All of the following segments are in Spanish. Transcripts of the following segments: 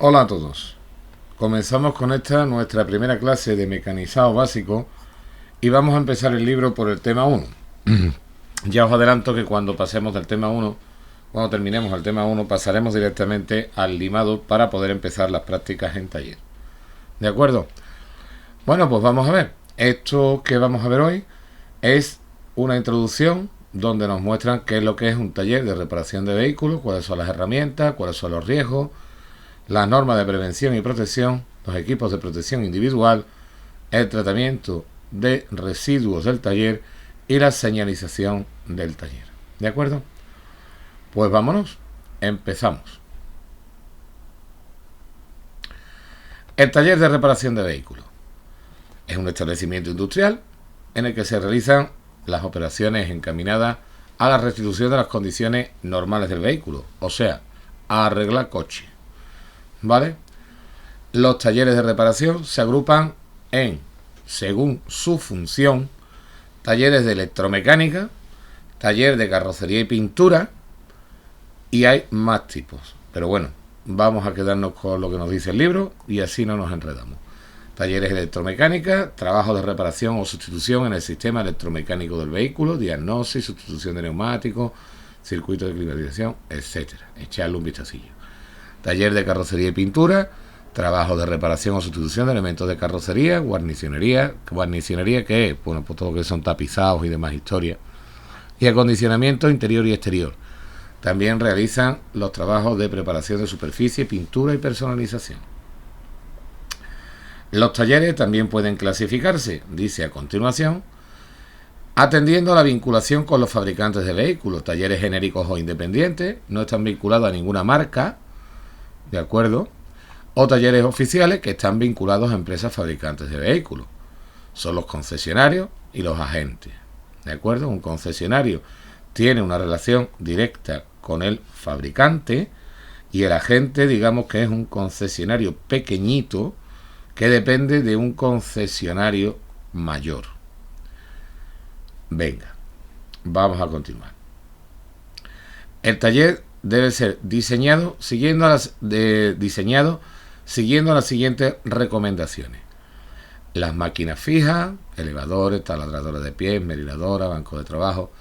Hola a todos. Comenzamos con esta nuestra primera clase de mecanizado básico y vamos a empezar el libro por el tema 1. Ya os adelanto que cuando pasemos del tema 1, cuando terminemos el tema 1, pasaremos directamente al limado para poder empezar las prácticas en taller. ¿De acuerdo? Bueno, pues vamos a ver. Esto que vamos a ver hoy es una introducción donde nos muestran qué es lo que es un taller de reparación de vehículos, cuáles son las herramientas, cuáles son los riesgos, las normas de prevención y protección, los equipos de protección individual, el tratamiento de residuos del taller y la señalización del taller. ¿De acuerdo? Pues vámonos, empezamos. El taller de reparación de vehículos es un establecimiento industrial en el que se realizan las operaciones encaminadas a la restitución de las condiciones normales del vehículo, o sea, a arreglar coche. ¿Vale? Los talleres de reparación se agrupan en, según su función, talleres de electromecánica, taller de carrocería y pintura, y hay más tipos. Pero bueno, vamos a quedarnos con lo que nos dice el libro y así no nos enredamos. Talleres de electromecánica, trabajo de reparación o sustitución en el sistema electromecánico del vehículo, diagnosis, sustitución de neumáticos, circuito de climatización, etcétera. Echarle un vistacillo. Taller de carrocería y pintura, trabajo de reparación o sustitución de elementos de carrocería, guarnicionería que es, bueno, pues todo lo que son tapizados y demás historias, y acondicionamiento interior y exterior. También realizan los trabajos de preparación de superficie, pintura y personalización. Los talleres también pueden clasificarse, dice a continuación, atendiendo a la vinculación con los fabricantes de vehículos. Talleres genéricos o independientes, no están vinculados a ninguna marca, ¿de acuerdo? O talleres oficiales que están vinculados a empresas fabricantes de vehículos. Son los concesionarios y los agentes, ¿de acuerdo? Un concesionario tiene una relación directa con el fabricante y el agente, digamos que es un concesionario pequeñito que depende de un concesionario mayor. Venga, vamos a continuar. El taller debe ser diseñado siguiendo las siguientes recomendaciones. Las máquinas fijas, elevadores, taladradores de pies, meriladoras, bancos de trabajo,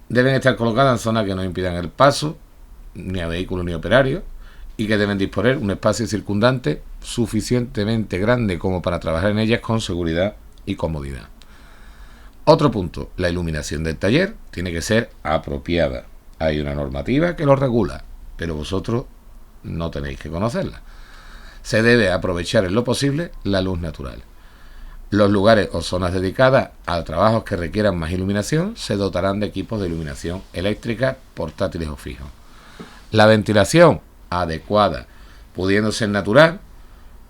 deben estar colocadas en zonas que no impidan el paso ni a vehículos ni a operarios y que deben disponer un espacio circundante suficientemente grande como para trabajar en ellas con seguridad y comodidad. Otro punto, la iluminación del taller tiene que ser apropiada. Hay una normativa que lo regula, pero vosotros no tenéis que conocerla. Se debe aprovechar en lo posible la luz natural. Los lugares o zonas dedicadas a trabajos que requieran más iluminación se dotarán de equipos de iluminación eléctrica, portátiles o fijos. La ventilación adecuada, pudiendo ser natural,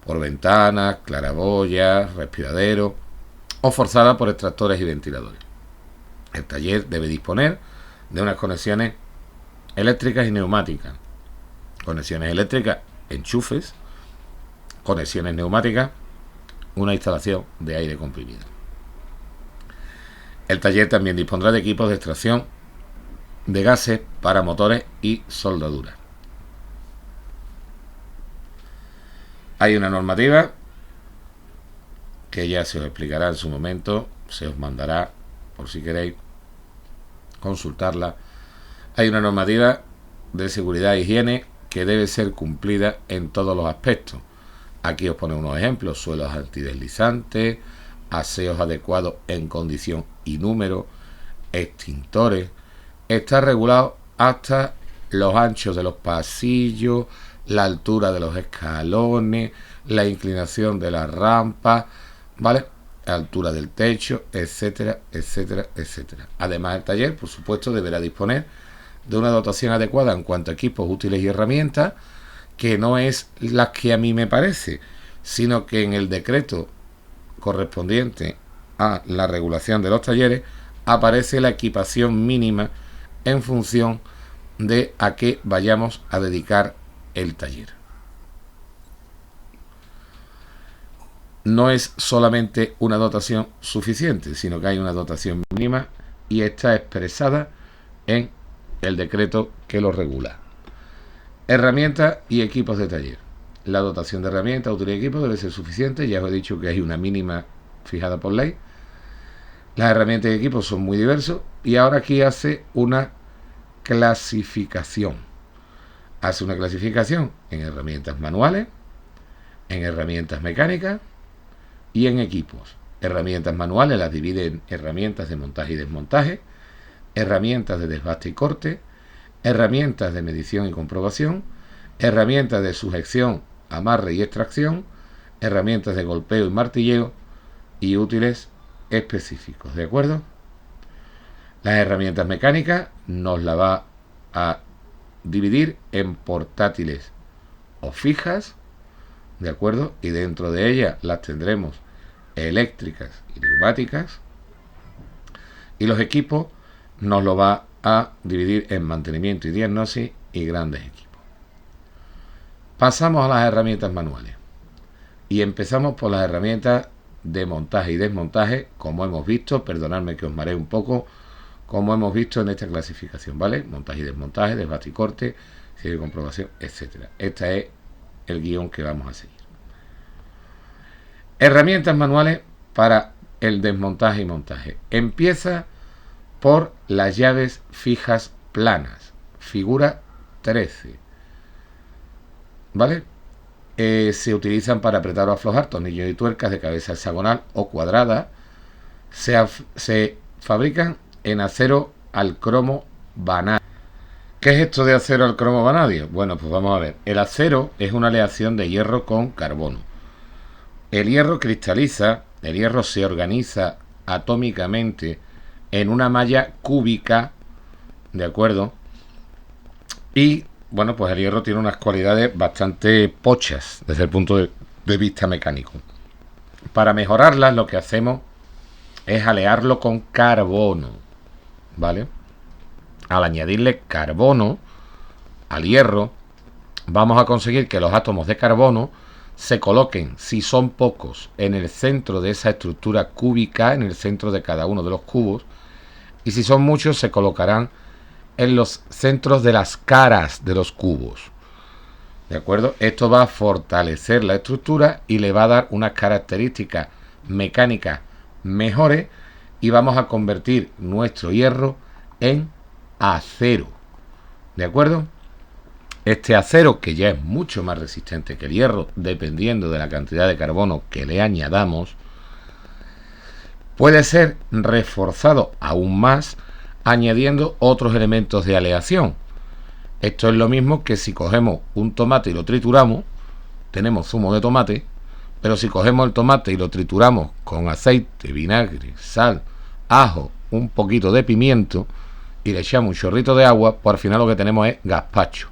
por ventanas, claraboyas, respiraderos, o forzada por extractores y ventiladores. El taller debe disponer de unas conexiones eléctricas y neumáticas. Conexiones eléctricas, enchufes, conexiones neumáticas, una instalación de aire comprimido. El taller también dispondrá de equipos de extracción de gases para motores y soldaduras. Hay una normativa que ya se os explicará en su momento, se os mandará por si queréis consultarla. Hay una normativa de seguridad e higiene que debe ser cumplida en todos los aspectos. Aquí os pone unos ejemplos: suelos antideslizantes, aseos adecuados en condición y número, extintores. Está regulado hasta los anchos de los pasillos, la altura de los escalones, la inclinación de las rampas, ¿vale? La altura del techo, etcétera, etcétera, etcétera. Además, el taller, por supuesto, deberá disponer de una dotación adecuada en cuanto a equipos útiles y herramientas, que no es la que a mí me parece, sino que en el decreto correspondiente a la regulación de los talleres aparece la equipación mínima en función de a qué vayamos a dedicar el taller. No es solamente una dotación suficiente, sino que hay una dotación mínima y está expresada en el decreto que lo regula. Herramientas y equipos de taller. La dotación de herramientas, útiles y equipos debe ser suficiente. Ya os he dicho que hay una mínima fijada por ley. Las herramientas y equipos son muy diversos. Y ahora aquí hace una clasificación. Hace una clasificación en herramientas manuales, en herramientas mecánicas y en equipos. Herramientas manuales las divide en herramientas de montaje y desmontaje, herramientas de desbaste y corte, herramientas de medición y comprobación, herramientas de sujeción, amarre y extracción, herramientas de golpeo y martilleo y útiles específicos, ¿de acuerdo? Las herramientas mecánicas nos la va a dividir en portátiles o fijas, ¿de acuerdo? Y dentro de ellas las tendremos eléctricas y neumáticas. Y los equipos nos lo va a dividir en mantenimiento y diagnosis y grandes equipos. Pasamos a las herramientas manuales y empezamos por las herramientas de montaje y desmontaje, como hemos visto. Perdonadme que os maree un poco, como hemos visto en esta clasificación, ¿vale? Montaje y desmontaje, desbaste y corte, cierre y comprobación, etcétera. Este es el guión que vamos a seguir. Herramientas manuales para el desmontaje y montaje. Empieza por las llaves fijas planas, figura 13, ¿vale? Se utilizan para apretar o aflojar tornillos y tuercas de cabeza hexagonal o cuadrada. Se fabrican en acero al cromo vanadio. ¿Qué es esto de acero al cromo vanadio? Bueno, pues vamos a ver. El acero es una aleación de hierro con carbono. El hierro cristaliza, el hierro se organiza atómicamente en una malla cúbica, ¿de acuerdo? Y, bueno, pues el hierro tiene unas cualidades bastante pochas desde el punto de vista mecánico. Para mejorarlas lo que hacemos es alearlo con carbono, ¿vale? Al añadirle carbono al hierro, vamos a conseguir que los átomos de carbono se coloquen, si son pocos, en el centro de esa estructura cúbica, en el centro de cada uno de los cubos, y si son muchos se colocarán en los centros de las caras de los cubos, ¿de acuerdo? Esto va a fortalecer la estructura y le va a dar unas características mecánicas mejores y vamos a convertir nuestro hierro en acero, ¿de acuerdo? Este acero, que ya es mucho más resistente que el hierro, dependiendo de la cantidad de carbono que le añadamos, puede ser reforzado aún más añadiendo otros elementos de aleación. Esto es lo mismo que si cogemos un tomate y lo trituramos, tenemos zumo de tomate, pero si cogemos el tomate y lo trituramos con aceite, vinagre, sal, ajo, un poquito de pimiento y le echamos un chorrito de agua, pues al final lo que tenemos es gazpacho,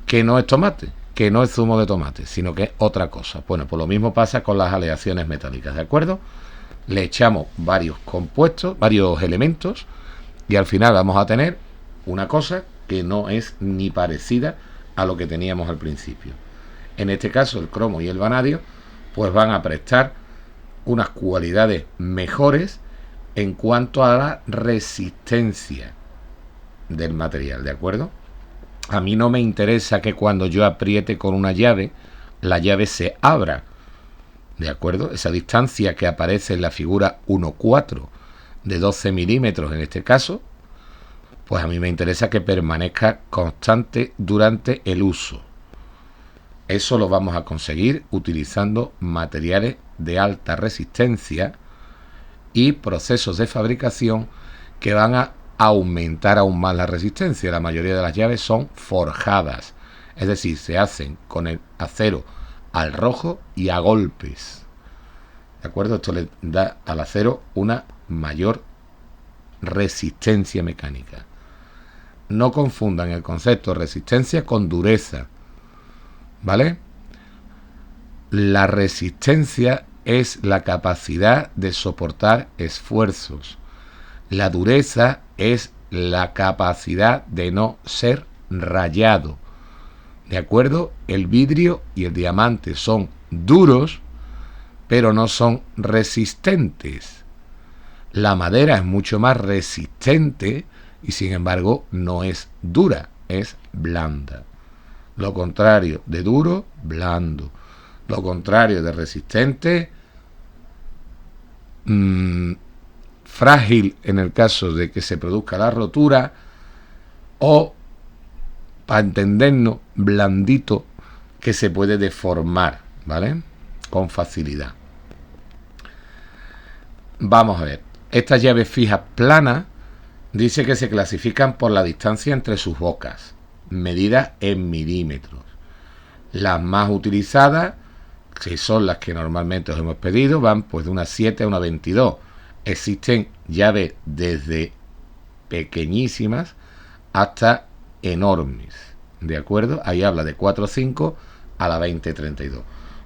que no es tomate, que no es zumo de tomate, sino que es otra cosa. Bueno, pues lo mismo pasa con las aleaciones metálicas, ¿de acuerdo? Le echamos varios compuestos, varios elementos, y al final vamos a tener una cosa que no es ni parecida a lo que teníamos al principio. En este caso, el cromo y el vanadio, pues van a prestar unas cualidades mejores en cuanto a la resistencia del material, ¿de acuerdo? A mí no me interesa que cuando yo apriete con una llave, la llave se abra, ¿de acuerdo? Esa distancia que aparece en la figura 1.4 de 12 milímetros en este caso, pues a mí me interesa que permanezca constante durante el uso. Eso lo vamos a conseguir utilizando materiales de alta resistencia y procesos de fabricación que van a aumentar aún más la resistencia. La mayoría de las llaves son forjadas, es decir, se hacen con el acero al rojo y a golpes, ¿de acuerdo? Esto le da al acero una mayor resistencia mecánica. No confundan el concepto de resistencia con dureza, ¿vale? La resistencia es la capacidad de soportar esfuerzos. La dureza es la capacidad de no ser rayado, ¿de acuerdo? El vidrio y el diamante son duros, pero no son resistentes. La madera es mucho más resistente y sin embargo no es dura, es blanda, Lo contrario de duro, blando. Lo contrario de resistente, frágil en el caso de que se produzca la rotura, o, para entendernos, blandito, que se puede deformar, ¿vale? Con facilidad. Vamos a ver. Estas llaves fijas planas dice que se clasifican por la distancia entre sus bocas, medidas en milímetros. Las más utilizadas, que son las que normalmente os hemos pedido, van pues de una 7 a una 22. Existen llaves desde pequeñísimas hasta enormes, ¿de acuerdo? Ahí habla de 4,5 a la 20,32.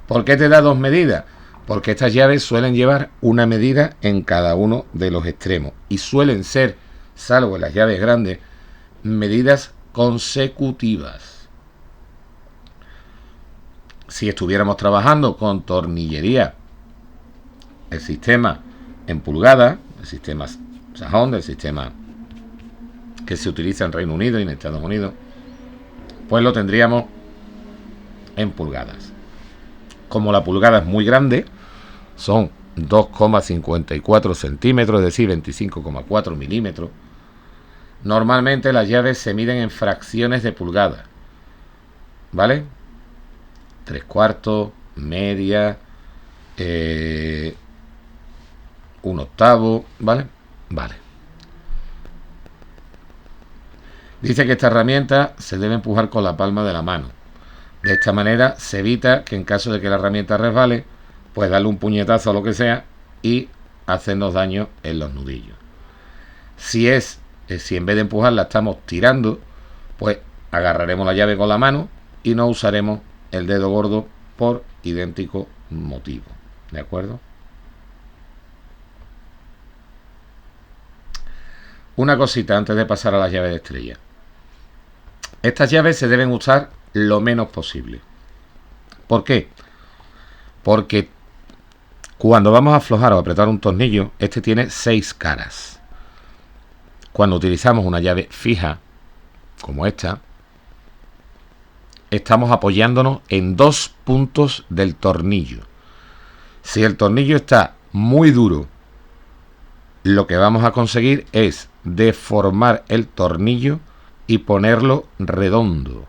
¿Por qué te da dos medidas? Porque estas llaves suelen llevar una medida en cada uno de los extremos y suelen ser, salvo en las llaves grandes, medidas consecutivas. Si estuviéramos trabajando con tornillería, el sistema en pulgadas, el sistema sajón, el sistema que se utiliza en Reino Unido y en Estados Unidos, pues lo tendríamos en pulgadas. Como la pulgada es muy grande, son 2,54 centímetros, es decir, 25,4 milímetros. Normalmente las llaves se miden en fracciones de pulgada, ¿vale? 3/4, media, 1/8, ¿vale? Vale. Dice que esta herramienta se debe empujar con la palma de la mano. De esta manera se evita que en caso de que la herramienta resbale, pues darle un puñetazo o lo que sea y hacernos daño en los nudillos. Si en vez de empujarla estamos tirando, pues agarraremos la llave con la mano y no usaremos el dedo gordo por idéntico motivo. ¿De acuerdo? Una cosita antes de pasar a las llaves de estrella. Estas llaves se deben usar lo menos posible. ¿Por qué? Porque cuando vamos a aflojar o apretar un tornillo, este tiene 6 caras. Cuando utilizamos una llave fija, como esta, estamos apoyándonos en 2 puntos del tornillo. Si el tornillo está muy duro, lo que vamos a conseguir es deformar el tornillo y ponerlo redondo.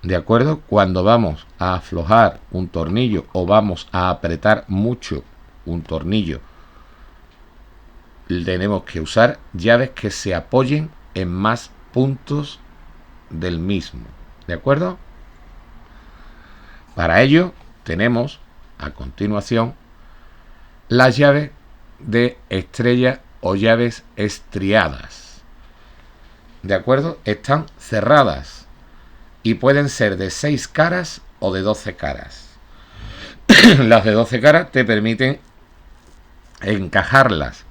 ¿De acuerdo? Cuando vamos a aflojar un tornillo o vamos a apretar mucho un tornillo, tenemos que usar llaves que se apoyen en más puntos del mismo. ¿De acuerdo? Para ello tenemos a continuación las llaves de estrella o llaves estriadas. ¿De acuerdo? Están cerradas y pueden ser de 6 caras o de 12 caras. Las de 12 caras te permiten encajarlas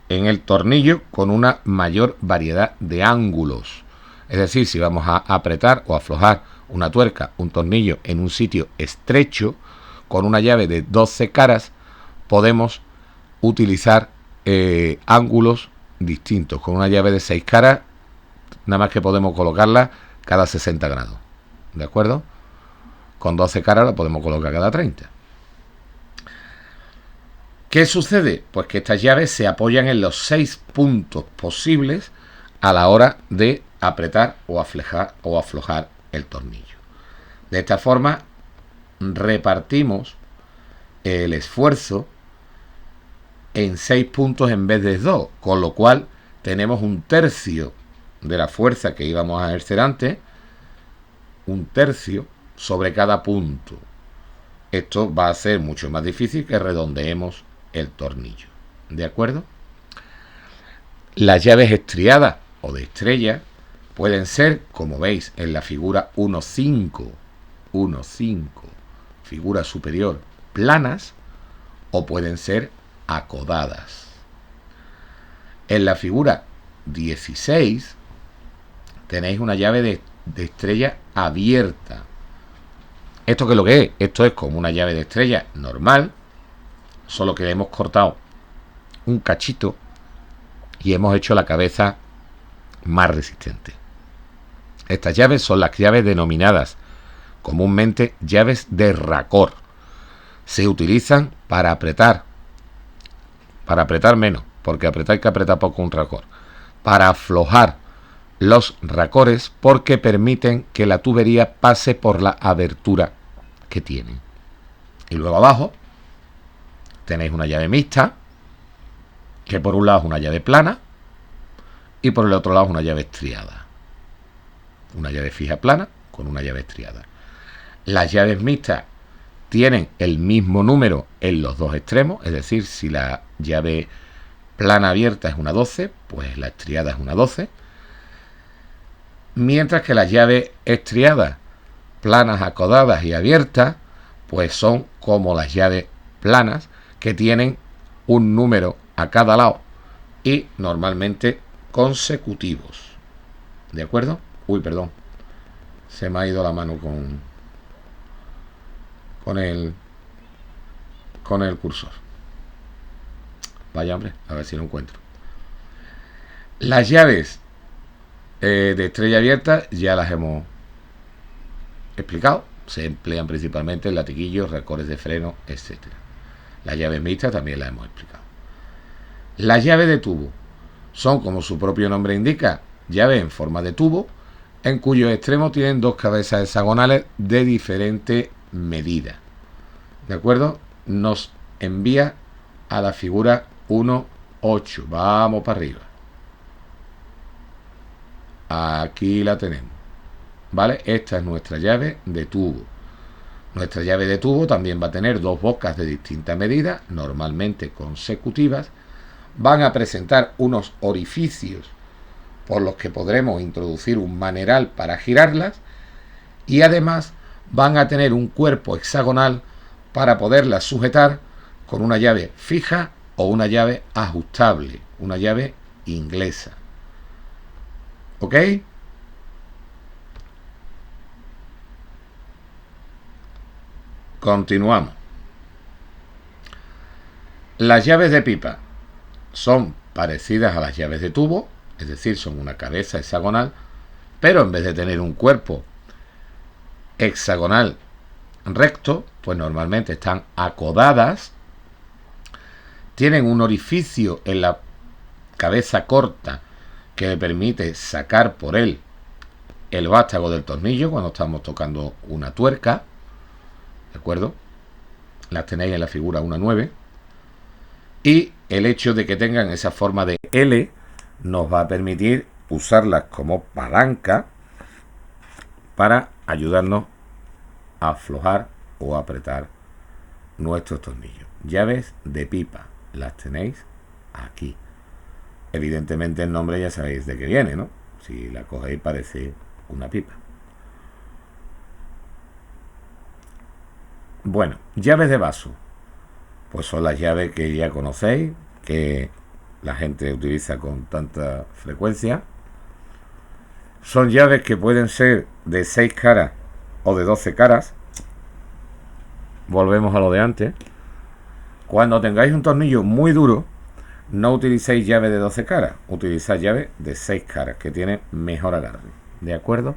en el tornillo con una mayor variedad de ángulos. Es decir, si vamos a apretar o aflojar una tuerca, un tornillo en un sitio estrecho, con una llave de 12 caras podemos utilizar ángulos distintos. Con una llave de 6 caras nada más que podemos colocarla cada 60 grados. ¿De acuerdo? Con 12 caras la podemos colocar cada 30. ¿Qué sucede? Pues que estas llaves se apoyan en los 6 puntos posibles a la hora de apretar o aflojar el tornillo. De esta forma repartimos el esfuerzo en 6 puntos en vez de 2, con lo cual tenemos un tercio de la fuerza que íbamos a ejercer antes, un tercio sobre cada punto. Esto va a ser mucho más difícil que redondeemos el tornillo. ¿De acuerdo? Las llaves estriadas o de estrella pueden ser, como veis en la figura 1,5, figura superior, planas, o pueden ser acodadas. En la figura 16 tenéis una llave de estrella abierta. ¿Esto qué es lo que es? Esto es como una llave de estrella normal, solo que le hemos cortado un cachito y hemos hecho la cabeza más resistente. Estas llaves son las llaves denominadas comúnmente llaves de racor. Se utilizan para apretar menos, porque apretar hay que apretar poco un racor, para aflojar los racores, porque permiten que la tubería pase por la abertura que tienen. Y luego abajo tenéis una llave mixta, que por un lado es una llave plana y por el otro lado es una llave estriada. Una llave fija plana con una llave estriada. Las llaves mixtas tienen el mismo número en los dos extremos, es decir, si la llave plana abierta es una 12, pues la estriada es una 12. Mientras que las llaves estriadas, planas, acodadas y abiertas, pues son como las llaves planas, que tienen un número a cada lado y normalmente consecutivos. ¿De acuerdo? Uy, perdón. Se me ha ido la mano con el cursor. Vaya, hombre, a ver si lo encuentro. Las llaves de estrella abierta ya las hemos explicado. Se emplean principalmente en latiguillos, racores de freno, etc. Las llaves mixtas también las hemos explicado. Las llaves de tubo son, como su propio nombre indica, llaves en forma de tubo, en cuyos extremos tienen dos cabezas hexagonales de diferente medida. ¿De acuerdo? Nos envía a la figura 1.8. Vamos para arriba. Aquí la tenemos. ¿Vale? Esta es nuestra llave de tubo. Nuestra llave de tubo también va a tener dos bocas de distinta medida, normalmente consecutivas. Van a presentar unos orificios por los que podremos introducir un maneral para girarlas, y además van a tener un cuerpo hexagonal para poderlas sujetar con una llave fija o una llave ajustable, una llave inglesa. ¿Ok? Continuamos. Las llaves de pipa son parecidas a las llaves de tubo, es decir, son una cabeza hexagonal, pero en vez de tener un cuerpo hexagonal recto, pues normalmente están acodadas, tienen un orificio en la cabeza corta que le permite sacar por él el vástago del tornillo cuando estamos tocando una tuerca. ¿De acuerdo? Las tenéis en la figura 1.9. Y el hecho de que tengan esa forma de L nos va a permitir usarlas como palanca para ayudarnos a aflojar o apretar nuestros tornillos. Llaves de pipa, las tenéis aquí. Evidentemente el nombre ya sabéis de qué viene, ¿no? Si la cogéis parece una pipa. Bueno, llaves de vaso. Pues son las llaves que ya conocéis, que la gente utiliza con tanta frecuencia. Son llaves que pueden ser de 6 caras o de 12 caras. Volvemos a lo de antes. Cuando tengáis un tornillo muy duro, no utilicéis llave de 12 caras, utilicéis llave de 6 caras, que tiene mejor agarre. ¿De acuerdo?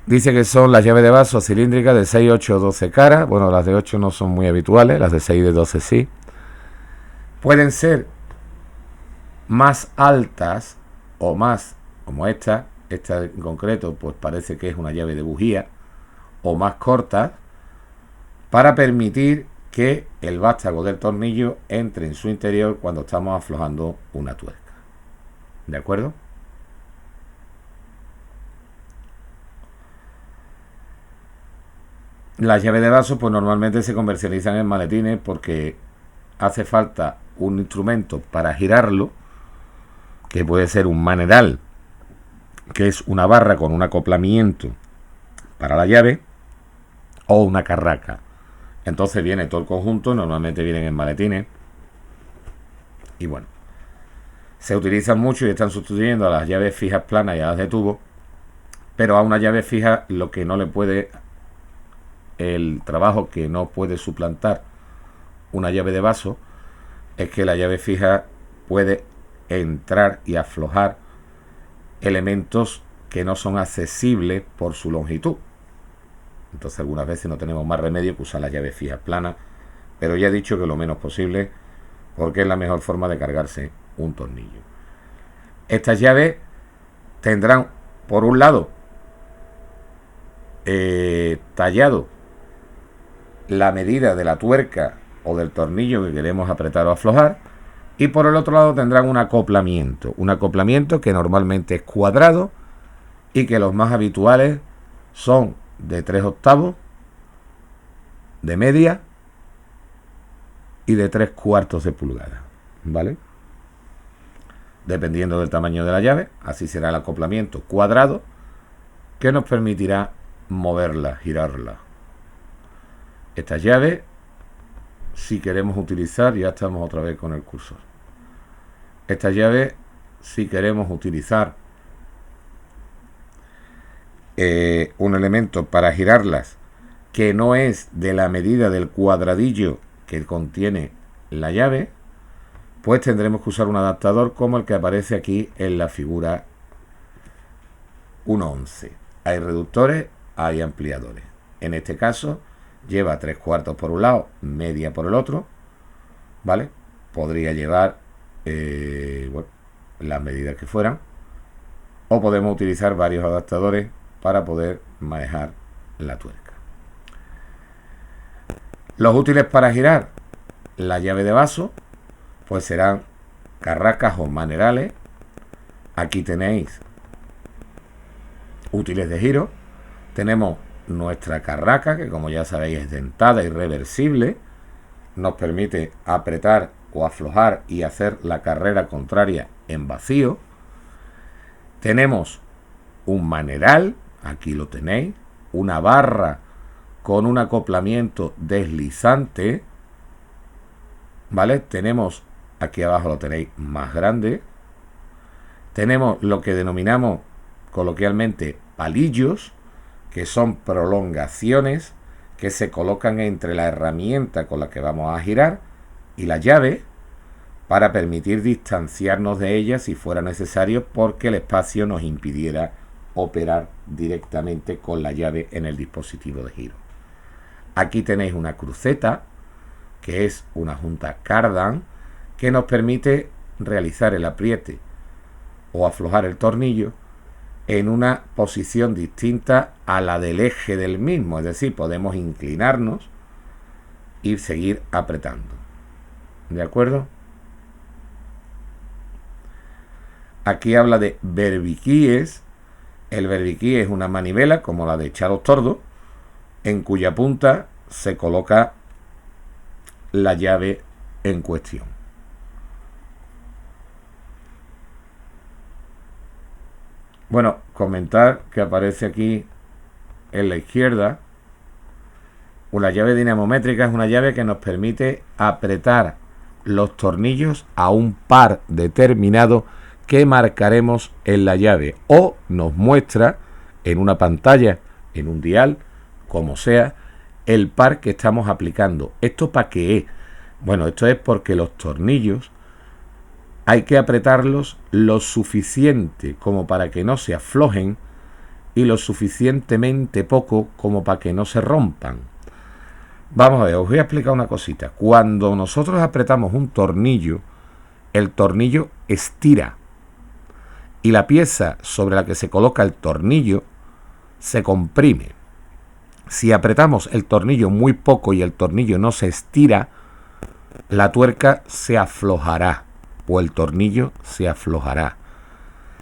Dice que son las llaves de vaso cilíndricas de 6, 8 o 12 caras. Bueno, las de 8 no son muy habituales, las de 6 y de 12 sí. Pueden ser más altas o más, como esta en concreto, pues parece que es una llave de bujía, o más cortas, para permitir que el vástago del tornillo entre en su interior cuando estamos aflojando una tuerca. ¿De acuerdo? Las llaves de vaso pues normalmente se comercializan en maletines porque hace falta un instrumento para girarlo, que puede ser un maneral, que es una barra con un acoplamiento para la llave, o una carraca. Entonces viene todo el conjunto, normalmente vienen en maletines. Y bueno, se utilizan mucho y están sustituyendo a las llaves fijas planas y a las de tubo, pero a una llave fija lo que no le puede, el trabajo que no puede suplantar una llave de vaso, es que la llave fija puede entrar y aflojar elementos que no son accesibles por su longitud. Entonces algunas veces no tenemos más remedio que usar las llaves fijas planas, pero ya he dicho que lo menos posible, porque es la mejor forma de cargarse un tornillo. Estas llaves tendrán, por un lado, tallado la medida de la tuerca o del tornillo que queremos apretar o aflojar, y por el otro lado tendrán un acopamiento que normalmente es cuadrado y que los más habituales son de 3/8, de media y de 3/4 de pulgada, ¿vale? Dependiendo del tamaño de la llave, así será el acoplamiento cuadrado, que nos permitirá moverla, girarla. Esta llave, si queremos utilizar, ya estamos otra vez con el cursor. Esta llave, si queremos utilizar un elemento para girarlas que no es de la medida del cuadradillo que contiene la llave, pues tendremos que usar un adaptador como el que aparece aquí en la figura 1.11. Hay reductores, hay ampliadores. En este caso lleva 3/4 por un lado, media por el otro, ¿vale? Podría llevar las medidas que fueran, o podemos utilizar varios adaptadores para poder manejar la tuerca. Los útiles para girar la llave de vaso pues serán carracas o manerales. Aquí tenéis útiles de giro. Tenemos nuestra carraca, que como ya sabéis es dentada y reversible, nos permite apretar o aflojar y hacer la carrera contraria en vacío. Tenemos un maneral, aquí lo tenéis, una barra con un acoplamiento deslizante, ¿vale? Tenemos, aquí abajo lo tenéis más grande. Tenemos lo que denominamos coloquialmente palillos, que son prolongaciones que se colocan entre la herramienta con la que vamos a girar y la llave, para permitir distanciarnos de ella si fuera necesario, porque el espacio nos impidiera operar directamente con la llave en el dispositivo de giro. Aquí tenéis una cruceta, que es una junta cardan, que nos permite realizar el apriete o aflojar el tornillo en una posición distinta a la del eje del mismo, es decir, podemos inclinarnos y seguir apretando. ¿De acuerdo? Aquí habla de berbiquíes. El berbiquí es una manivela como la de echar los tordos, en cuya punta se coloca la llave en cuestión. Bueno, comentar que aparece aquí en la izquierda una llave dinamométrica. Es una llave que nos permite apretar los tornillos a un par determinado que marcaremos en la llave, o nos muestra en una pantalla, en un dial, como sea, el par que estamos aplicando. ¿Esto para qué es? Bueno, esto es porque los tornillos hay que apretarlos lo suficiente como para que no se aflojen y lo suficientemente poco como para que no se rompan. Vamos a ver, os voy a explicar una cosita. Cuando nosotros apretamos un tornillo, el tornillo estira y la pieza sobre la que se coloca el tornillo se comprime. Si apretamos el tornillo muy poco y el tornillo no se estira, la tuerca se aflojará o el tornillo se aflojará.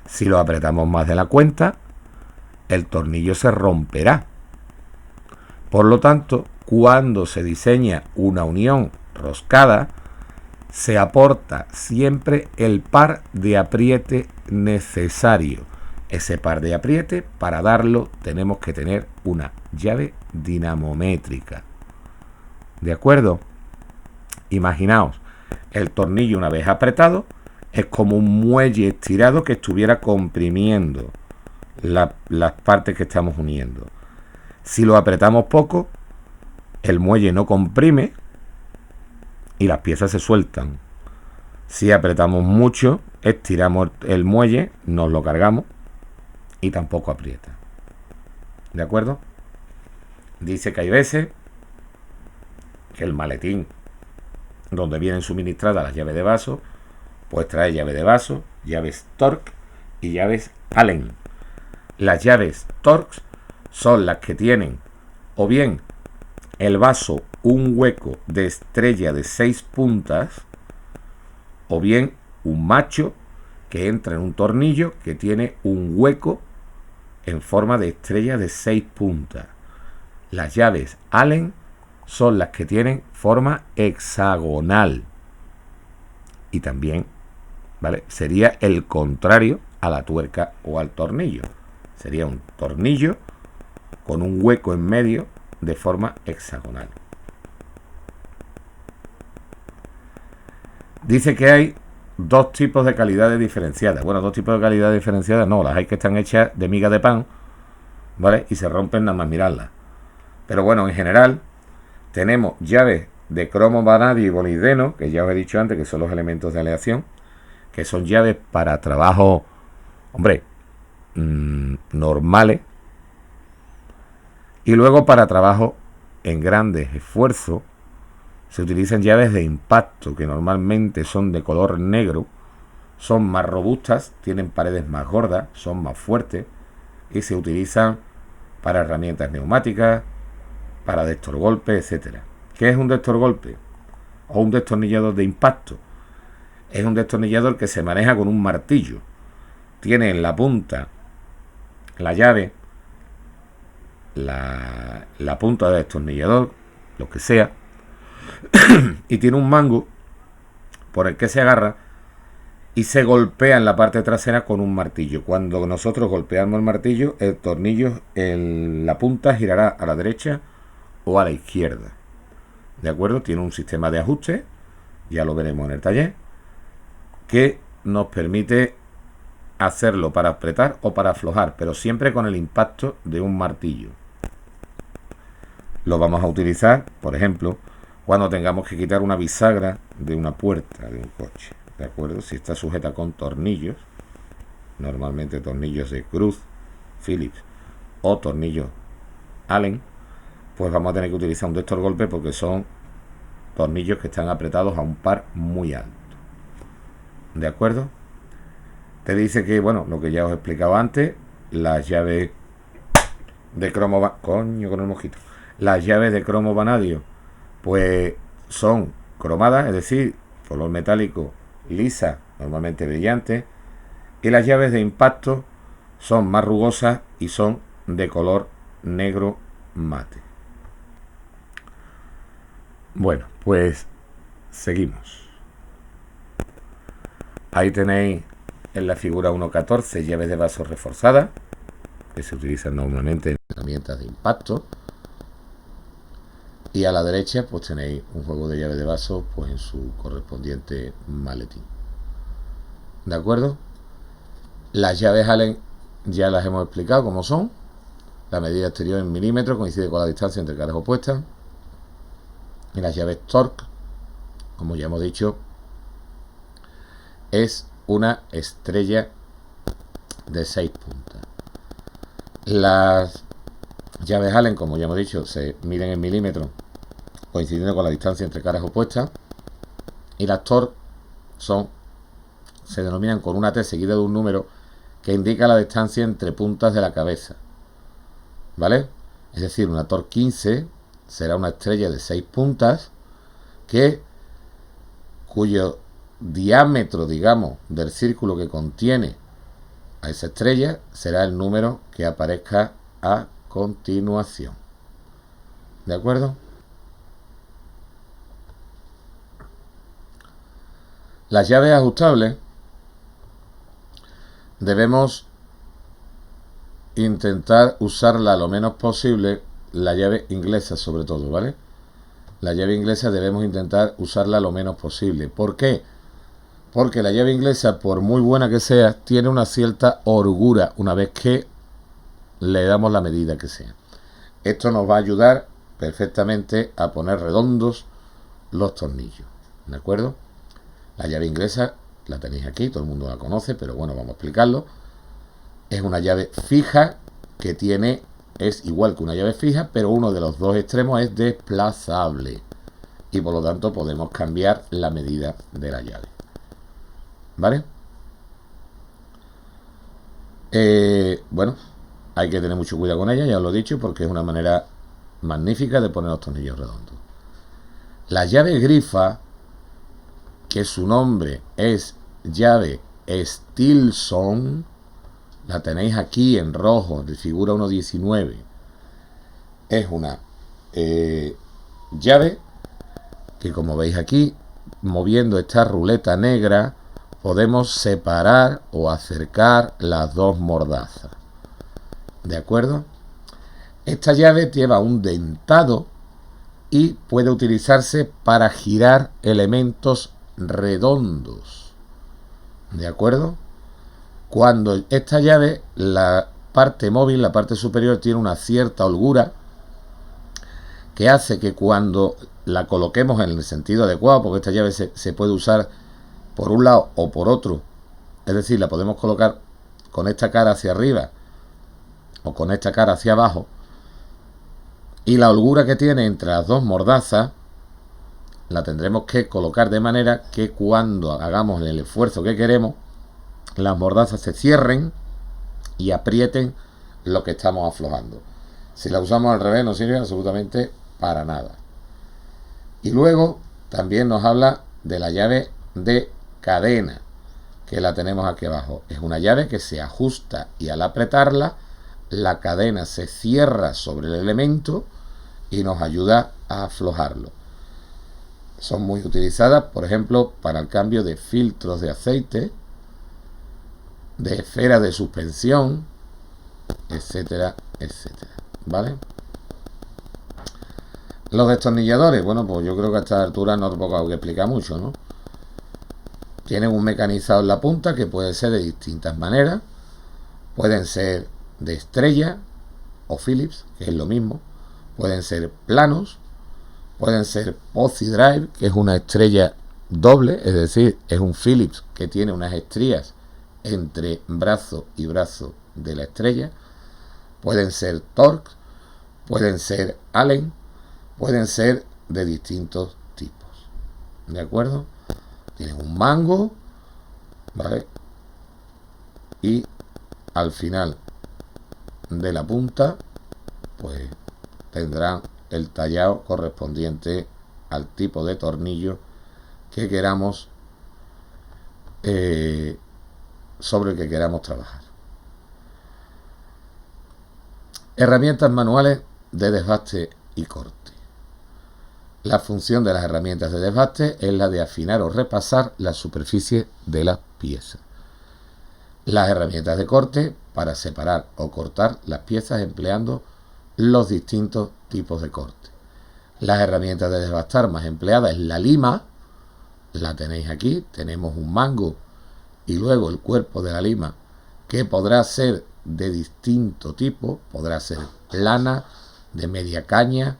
Si lo apretamos más de la cuenta, el tornillo se romperá. Por lo tanto, cuando se diseña una unión roscada, se aporta siempre el par de apriete necesario. Ese par de apriete, para darlo, tenemos que tener una llave dinamométrica. ¿De acuerdo? Imaginaos, el tornillo una vez apretado es como un muelle estirado que estuviera comprimiendo las partes que estamos uniendo. Si lo apretamos poco, el muelle no comprime y las piezas se sueltan. Si apretamos mucho, estiramos el muelle, nos lo cargamos y tampoco aprieta. ¿De acuerdo? Dice que hay veces que el maletín donde vienen suministradas las llaves de vaso, pues trae llave de vaso, llaves Torx y llaves Allen. Las llaves Torx son las que tienen o bien el vaso un hueco de estrella de 6 puntas o bien un macho que entra en un tornillo que tiene un hueco en forma de estrella de 6 puntas. Las llaves Allen son las que tienen forma hexagonal y también, ¿vale?, sería el contrario a la tuerca o al tornillo. Sería un tornillo con un hueco en medio de forma hexagonal. Dice que hay dos tipos de calidades diferenciadas. Bueno, dos tipos de calidades diferenciadas no, las hay que están hechas de miga de pan, ¿vale? Y se rompen nada más mirarlas. Pero bueno, en general tenemos llaves de cromo, vanadio y molibdeno, que ya os he dicho antes que son los elementos de aleación, que son llaves para trabajo, hombre, normales, y luego para trabajo en grandes esfuerzos se utilizan llaves de impacto, que normalmente son de color negro, son más robustas, tienen paredes más gordas, son más fuertes y se utilizan para herramientas neumáticas, para destorgolpes, etcétera. ¿Qué es un destorgolpe? O un destornillador de impacto. Es un destornillador que se maneja con un martillo. Tiene en la punta la llave, la punta del destornillador, lo que sea, y tiene un mango por el que se agarra y se golpea en la parte trasera con un martillo. Cuando nosotros golpeamos el martillo, el tornillo en la punta girará a la derecha o a la izquierda. ¿De acuerdo? Tiene un sistema de ajuste, ya lo veremos en el taller, que nos permite hacerlo para apretar o para aflojar, pero siempre con el impacto de un martillo. Lo vamos a utilizar, por ejemplo, cuando tengamos que quitar una bisagra de una puerta de un coche. ¿De acuerdo? Si está sujeta con tornillos, normalmente tornillos de cruz, Phillips o tornillos Allen, pues vamos a tener que utilizar un destorgolpe porque son tornillos que están apretados a un par muy alto. ¿De acuerdo? Te dice que, bueno, lo que ya os he explicado antes, las llaves de cromo... Coño, con el mosquito. Las llaves de cromo vanadio, pues son cromadas, es decir, color metálico lisa, normalmente brillante, y las llaves de impacto son más rugosas y son de color negro mate. Bueno, pues seguimos. Ahí tenéis en la figura 1.14 llaves de vaso reforzadas, que se utilizan normalmente en herramientas de impacto. Y a la derecha pues tenéis un juego de llaves de vaso pues en su correspondiente maletín. ¿De acuerdo? Las llaves Allen ya las hemos explicado cómo son. La medida exterior en milímetros coincide con la distancia entre caras opuestas. Y las llaves Torx, como ya hemos dicho, es una estrella de 6 puntas. Las llaves Allen, como ya hemos dicho, se miden en milímetros coincidiendo con la distancia entre caras opuestas, y las Torx se denominan con una T seguida de un número que indica la distancia entre puntas de la cabeza, ¿vale? Es decir, una Torx 15 será una estrella de 6 puntas cuyo diámetro, digamos, del círculo que contiene a esa estrella será el número que aparezca a continuación. ¿De acuerdo? Las llaves ajustables debemos intentar usarla lo menos posible, la llave inglesa sobre todo, ¿vale? La llave inglesa debemos intentar usarla lo menos posible. ¿Por qué? Porque la llave inglesa, por muy buena que sea, tiene una cierta holgura una vez que le damos la medida que sea. Esto nos va a ayudar perfectamente a poner redondos los tornillos, ¿de acuerdo? La llave inglesa la tenéis aquí, todo el mundo la conoce, pero bueno, vamos a explicarlo. Es una llave fija que tiene, es igual que una llave fija, pero uno de los dos extremos es desplazable. Y por lo tanto podemos cambiar la medida de la llave. ¿Vale? Bueno, hay que tener mucho cuidado con ella, ya os lo he dicho, porque es una manera magnífica de poner los tornillos redondos. La llave grifa, que su nombre es llave Stilson, la tenéis aquí en rojo, de figura 1.19. Es una llave que, como veis aquí, moviendo esta ruleta negra, podemos separar o acercar las dos mordazas. ¿De acuerdo? Esta llave lleva un dentado y puede utilizarse para girar elementos redondos. ¿De acuerdo? Cuando esta llave, la parte móvil, la parte superior, tiene una cierta holgura que hace que cuando la coloquemos en el sentido adecuado, porque esta llave se puede usar por un lado o por otro, es decir, la podemos colocar con esta cara hacia arriba o con esta cara hacia abajo, y la holgura que tiene entre las dos mordazas la tendremos que colocar de manera que cuando hagamos el esfuerzo que queremos, las mordazas se cierren y aprieten lo que estamos aflojando. Si la usamos al revés no sirve absolutamente para nada. Y luego también nos habla de la llave de cadena, que la tenemos aquí abajo. Es una llave que se ajusta y al apretarla la cadena se cierra sobre el elemento y nos ayuda a aflojarlo. Son muy utilizadas, por ejemplo, para el cambio de filtros de aceite, de esferas de suspensión, etcétera, etcétera. ¿Vale? Los destornilladores, bueno, pues yo creo que a esta altura no tengo que explicar mucho, ¿no? Tienen un mecanizado en la punta que puede ser de distintas maneras. Pueden ser de estrella o Phillips, que es lo mismo. Pueden ser planos. Pueden ser Pozi Drive, que es una estrella doble, es decir, es un Phillips que tiene unas estrías entre brazo y brazo de la estrella. Pueden ser Torx, pueden ser Allen, pueden ser de distintos tipos. ¿De acuerdo? Tienen un mango, ¿vale? Y al final de la punta, pues tendrán el tallado correspondiente al tipo de tornillo que queramos, sobre el que queramos trabajar. Herramientas manuales de desbaste y corte. La función de las herramientas de desbaste es la de afinar o repasar la superficie de las piezas. Las herramientas de corte para separar o cortar las piezas empleando los distintos tipos de corte. Las herramientas de desbastar más empleada es la lima, la tenéis aquí, tenemos un mango y luego el cuerpo de la lima, que podrá ser de distinto tipo, podrá ser plana, de media caña,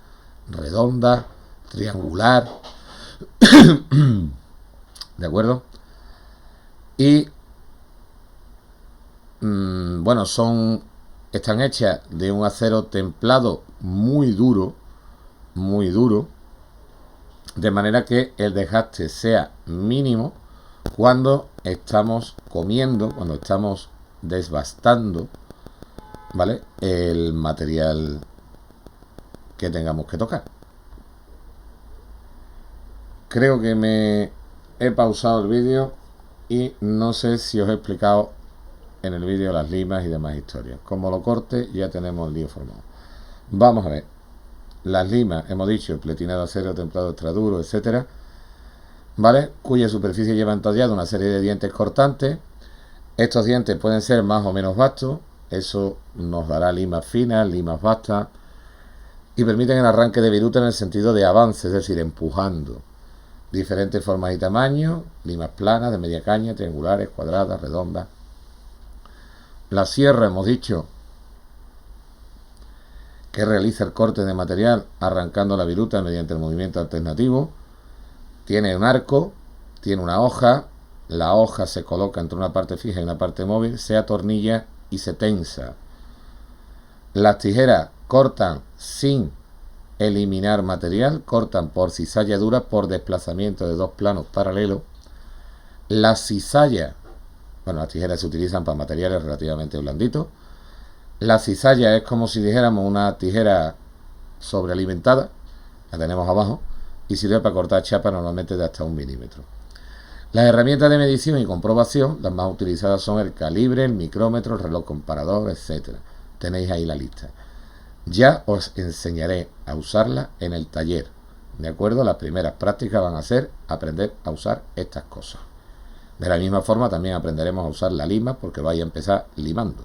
redonda, triangular, ¿de acuerdo? Y bueno, están hechas de un acero templado muy duro, de manera que el desgaste sea mínimo cuando estamos comiendo, cuando estamos desbastando, ¿vale?, el material que tengamos que tocar. Creo que me he pausado el vídeo y no sé si os he explicado en el vídeo las limas y demás historias. Como lo corte, ya tenemos el lío formado. Vamos a ver. Las limas, hemos dicho, pletina de acero, templado extra duro, etcétera, ¿vale?, cuya superficie lleva entallado una serie de dientes cortantes. Estos dientes pueden ser más o menos vastos, eso nos dará limas finas, limas vastas, y permiten el arranque de viruta en el sentido de avance, es decir, empujando. Diferentes formas y tamaños, limas planas, de media caña, triangulares, cuadradas, redondas. La sierra, hemos dicho, que realiza el corte de material arrancando la viruta mediante el movimiento alternativo. Tiene un arco, tiene una hoja, la hoja se coloca entre una parte fija y una parte móvil, se atornilla y se tensa. Las tijeras cortan sin eliminar material, cortan por cizalladura por desplazamiento de dos planos paralelos. Las cizallas, bueno, las tijeras se utilizan para materiales relativamente blanditos. La cizalla es como si dijéramos una tijera sobrealimentada, la tenemos abajo, y sirve para cortar chapas normalmente de hasta 1 milímetro. Las herramientas de medición y comprobación, las más utilizadas son el calibre, el micrómetro, el reloj comparador, etc. Tenéis ahí la lista. Ya os enseñaré a usarla en el taller, ¿de acuerdo? Las primeras prácticas van a ser aprender a usar estas cosas. De la misma forma también aprenderemos a usar la lima porque vais a empezar limando.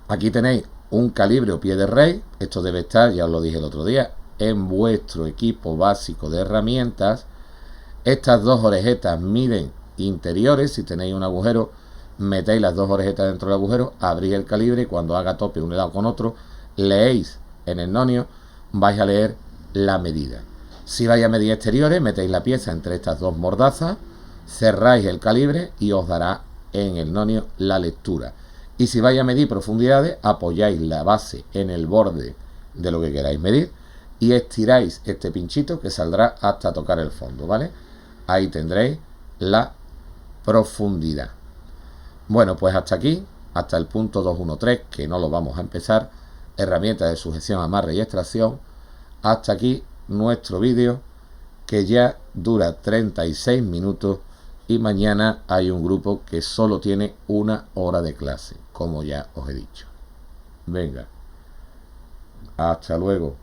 Aquí tenéis un calibre o pie de rey. Esto debe estar, ya os lo dije el otro día, en vuestro equipo básico de herramientas. Estas dos orejetas miden interiores. Si tenéis un agujero, metéis las dos orejetas dentro del agujero, abrís el calibre y cuando haga tope un lado con otro, leéis en el nonio, vais a leer la medida. Si vais a medir exteriores, metéis la pieza entre estas dos mordazas, cerráis el calibre y os dará en el nonio la lectura. Y si vais a medir profundidades, apoyáis la base en el borde de lo que queráis medir y estiráis este pinchito que saldrá hasta tocar el fondo, ¿vale? Ahí tendréis la profundidad. Bueno, pues hasta aquí, hasta el punto 213, que no lo vamos a empezar, herramientas de sujeción, amarre y extracción. Hasta aquí nuestro vídeo, que ya dura 36 minutos y mañana hay un grupo que solo tiene 1 hora de clase, como ya os he dicho. Venga, hasta luego.